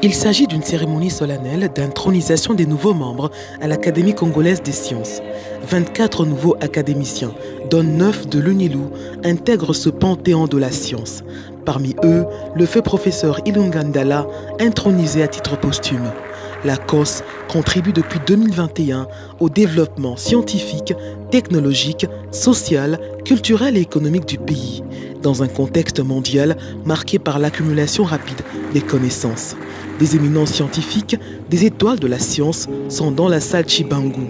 Il s'agit d'une cérémonie solennelle d'intronisation des nouveaux membres à l'Académie congolaise des sciences. 24 nouveaux académiciens, dont 9 de l'UNILU, intègrent ce panthéon de la science. Parmi eux, le feu professeur Ilunga Ndala, intronisé à titre posthume. La COS contribue depuis 2021 au développement scientifique, technologique, social, culturel et économique du pays, dans un contexte mondial marqué par l'accumulation rapide des connaissances. Des éminents scientifiques, des étoiles de la science sont dans la salle Chibangu,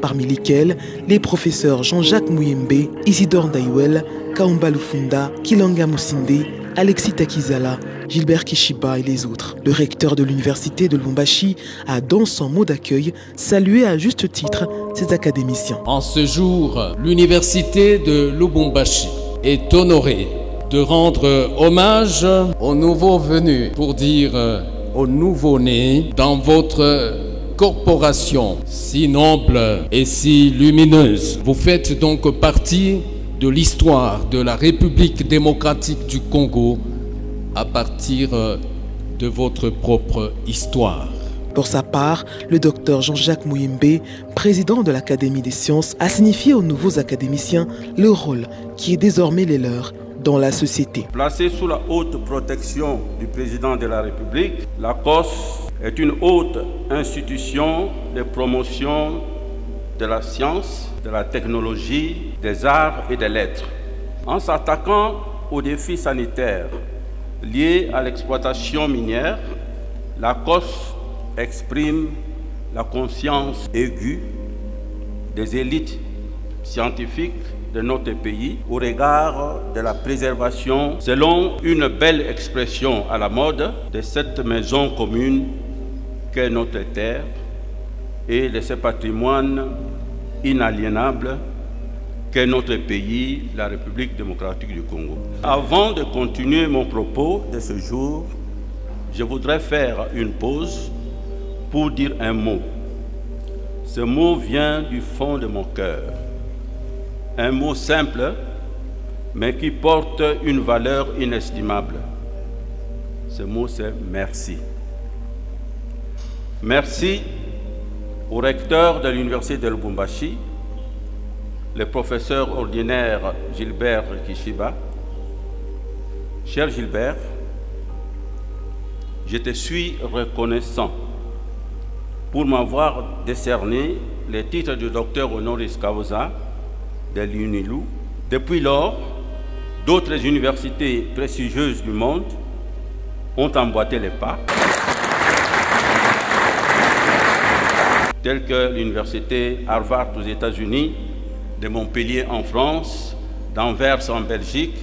parmi lesquels les professeurs Jean-Jacques Muyembe, Isidore Ndaïwel, Kaumba Lufunda, Kilanga Musinde, Alexis Takizala, Gilbert Kishiba et les autres. Le recteur de l'université de Lubumbashi a, dans son mot d'accueil, salué à juste titre ces académiciens. En ce jour, l'université de Lubumbashi est honorée de rendre hommage aux nouveaux venus, pour dire aux nouveau-nés dans votre corporation si noble et si lumineuse. Vous faites donc partie de l'histoire de la République démocratique du Congo à partir de votre propre histoire. Pour sa part, le docteur Jean-Jacques Muyembe, président de l'Académie des sciences, a signifié aux nouveaux académiciens le rôle qui est désormais le leur dans la société. Placée sous la haute protection du président de la République, la COS est une haute institution de promotion de la science, de la technologie, des arts et des lettres. En s'attaquant aux défis sanitaires liés à l'exploitation minière, la COS exprime la conscience aiguë des élites scientifiques de notre pays au regard de la préservation, selon une belle expression à la mode, de cette maison commune qu'est notre terre et de ce patrimoine inaliénable qu'est notre pays, la République démocratique du Congo. Avant de continuer mon propos de ce jour, je voudrais faire une pause pour dire un mot. Ce mot vient du fond de mon cœur. Un mot simple, mais qui porte une valeur inestimable. Ce mot, c'est merci. Merci au recteur de l'université de Lubumbashi, le professeur ordinaire Gilbert Kishiba. Cher Gilbert, je te suis reconnaissant pour m'avoir décerné le titre de docteur honoris causa de l'UNILU. Depuis lors, d'autres universités prestigieuses du monde ont emboîté les pas, telles que l'université Harvard aux États-Unis, de Montpellier en France, d'Anvers en Belgique,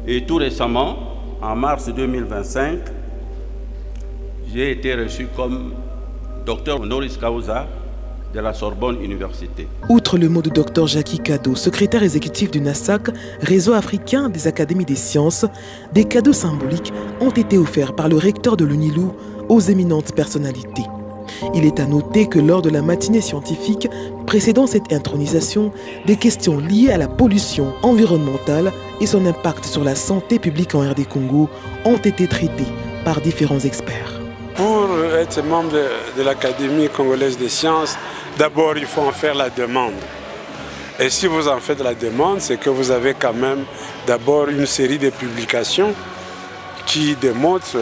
et tout récemment, en mars 2025, j'ai été reçu comme docteur honoris causa de la Sorbonne Université. Outre le mot de Dr Jackie Kado, secrétaire exécutif du NASAC, réseau africain des académies des sciences, des cadeaux symboliques ont été offerts par le recteur de l'UNILU aux éminentes personnalités. Il est à noter que lors de la matinée scientifique précédant cette intronisation, des questions liées à la pollution environnementale et son impact sur la santé publique en RD Congo ont été traitées par différents experts. Pour être membre de l'Académie congolaise des sciences, d'abord il faut en faire la demande. Et si vous en faites la demande, c'est que vous avez quand même d'abord une série de publications qui démontrent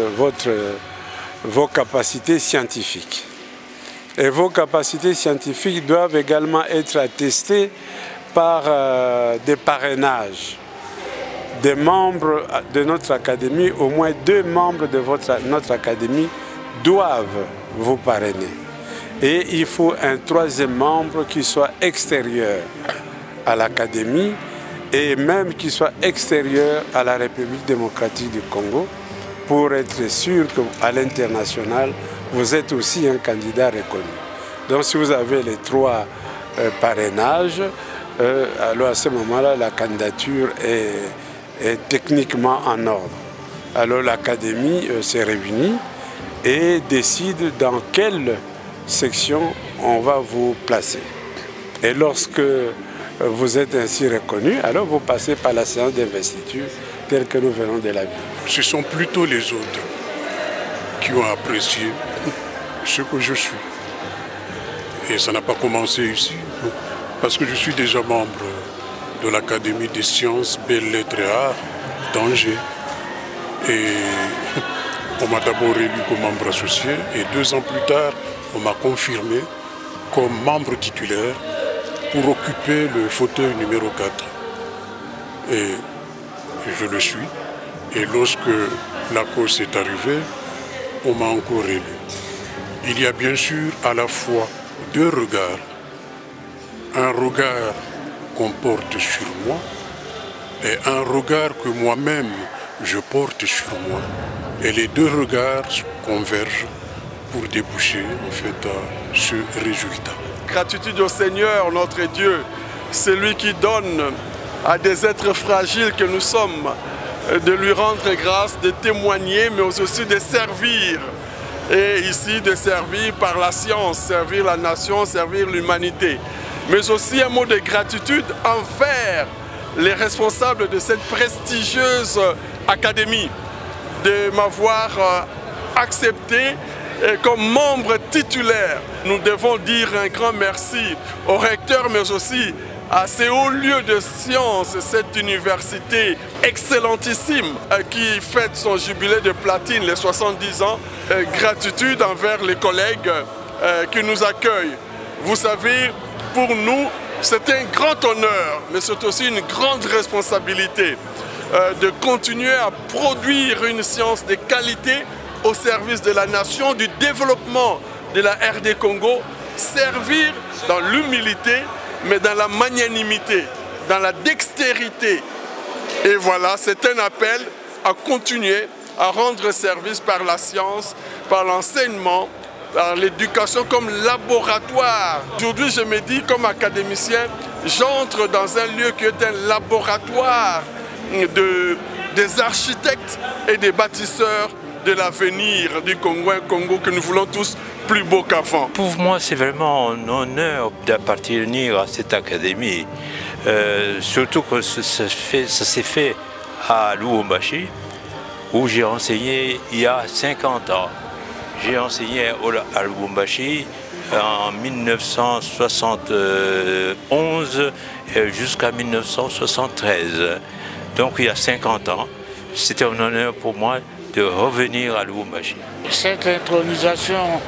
vos capacités scientifiques. Et vos capacités scientifiques doivent également être attestées par des parrainages. Des membres de notre académie, au moins 2 membres de notre académie doivent vous parrainer. Et il faut un 3e membre qui soit extérieur à l'académie et même qui soit extérieur à la République démocratique du Congo pour être sûr qu'à l'international, vous êtes aussi un candidat reconnu. Donc si vous avez les 3 parrainages, alors à ce moment-là, la candidature est techniquement en ordre. Alors l'académie se réunit et décide dans quelle section on va vous placer. Et lorsque vous êtes ainsi reconnu, alors vous passez par la séance d'investiture tel que nous venons de la vie. Ce sont plutôt les autres qui ont apprécié ce que je suis. Et ça n'a pas commencé ici, parce que je suis déjà membre de l'Académie des sciences, belles lettres et arts d'Angers. Et on m'a d'abord élu comme membre associé et 2 ans plus tard, on m'a confirmé comme membre titulaire pour occuper le fauteuil numéro 4. Et je le suis. Et lorsque la cause est arrivée, on m'a encore élu. Il y a bien sûr à la fois 2 regards. Un regard qu'on porte sur moi et un regard que moi-même je porte sur moi. Et les 2 regards convergent pour déboucher en fait à ce résultat. Gratitude au Seigneur, notre Dieu, celui qui donne à des êtres fragiles que nous sommes de lui rendre grâce, de témoigner, mais aussi de servir. Et ici, de servir par la science, servir la nation, servir l'humanité. Mais aussi un mot de gratitude envers les responsables de cette prestigieuse académie, de m'avoir accepté comme membre titulaire. Nous devons dire un grand merci au recteur, mais aussi à ces hauts lieux de sciences, cette université excellentissime qui fête son jubilé de platine, les 70 ans. Gratitude envers les collègues qui nous accueillent. Vous savez, pour nous, c'est un grand honneur, mais c'est aussi une grande responsabilité de continuer à produire une science de qualité au service de la nation, du développement de la RD Congo, servir dans l'humilité, mais dans la magnanimité, dans la dextérité. Et voilà, c'est un appel à continuer à rendre service par la science, par l'enseignement, par l'éducation comme laboratoire. Aujourd'hui, je me dis, comme académicien, j'entre dans un lieu qui est un laboratoire des architectes et des bâtisseurs de l'avenir du Congo, un Congo que nous voulons tous plus beau qu'avant. Pour moi, c'est vraiment un honneur d'appartenir à cette académie, surtout que ça s'est fait à Lubumbashi, où j'ai enseigné il y a 50 ans. J'ai enseigné à Lubumbashi en 1971 jusqu'à 1973. Donc il y a 50 ans, c'était un honneur pour moi de revenir à Lubumbashi. Cette intronisation,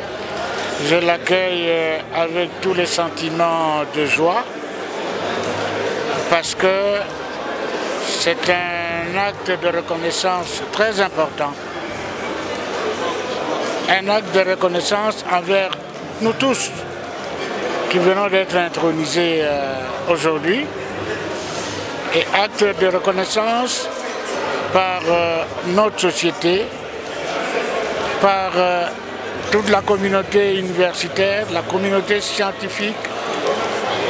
je l'accueille avec tous les sentiments de joie, parce que c'est un acte de reconnaissance très important. Un acte de reconnaissance envers nous tous qui venons d'être intronisés aujourd'hui, et acte de reconnaissance par notre société, par toute la communauté universitaire, la communauté scientifique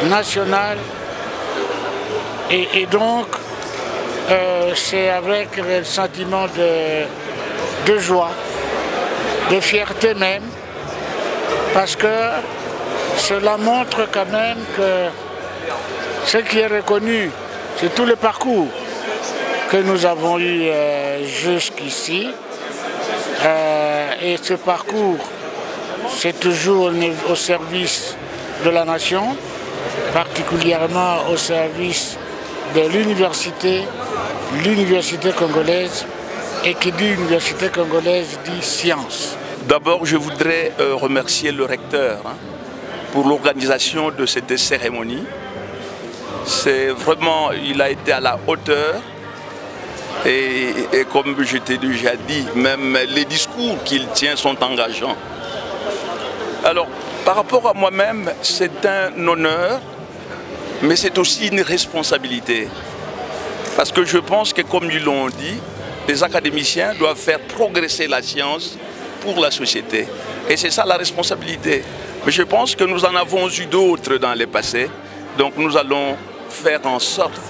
nationale, et donc c'est avec le sentiment de joie, de fierté même, parce que cela montre quand même que ce qui est reconnu, c'est tout le parcours que nous avons eu jusqu'ici. Et ce parcours, c'est toujours au service de la nation, particulièrement au service de l'université congolaise. Et qui dit université congolaise dit science. D'abord, je voudrais remercier le recteur pour l'organisation de cette cérémonie. C'est vraiment, il a été à la hauteur. Et comme je t'ai déjà dit, même les discours qu'il tient sont engageants. Alors, par rapport à moi-même, c'est un honneur, mais c'est aussi une responsabilité. Parce que je pense que, comme ils l'ont dit, les académiciens doivent faire progresser la science pour la société. Et c'est ça la responsabilité. Mais je pense que nous en avons eu d'autres dans le passé. Donc nous allons faire en sorte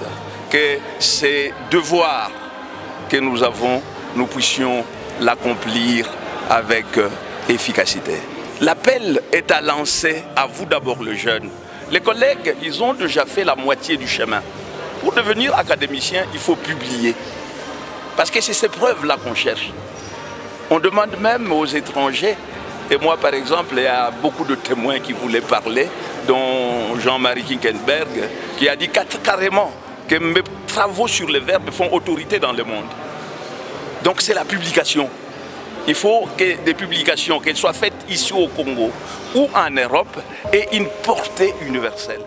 que ces devoirs que nous avons, nous puissions l'accomplir avec efficacité. L'appel est à lancer à vous d'abord les jeunes. Les collègues, ils ont déjà fait la moitié du chemin. Pour devenir académicien, il faut publier. Parce que c'est ces preuves-là qu'on cherche. On demande même aux étrangers, et moi par exemple, il y a beaucoup de témoins qui voulaient parler, dont Jean-Marie Kinkenberg, qui a dit carrément que mes travaux sur les verbes font autorité dans le monde. Donc c'est la publication. Il faut que des publications, qu'elles soient faites ici au Congo ou en Europe, aient une portée universelle.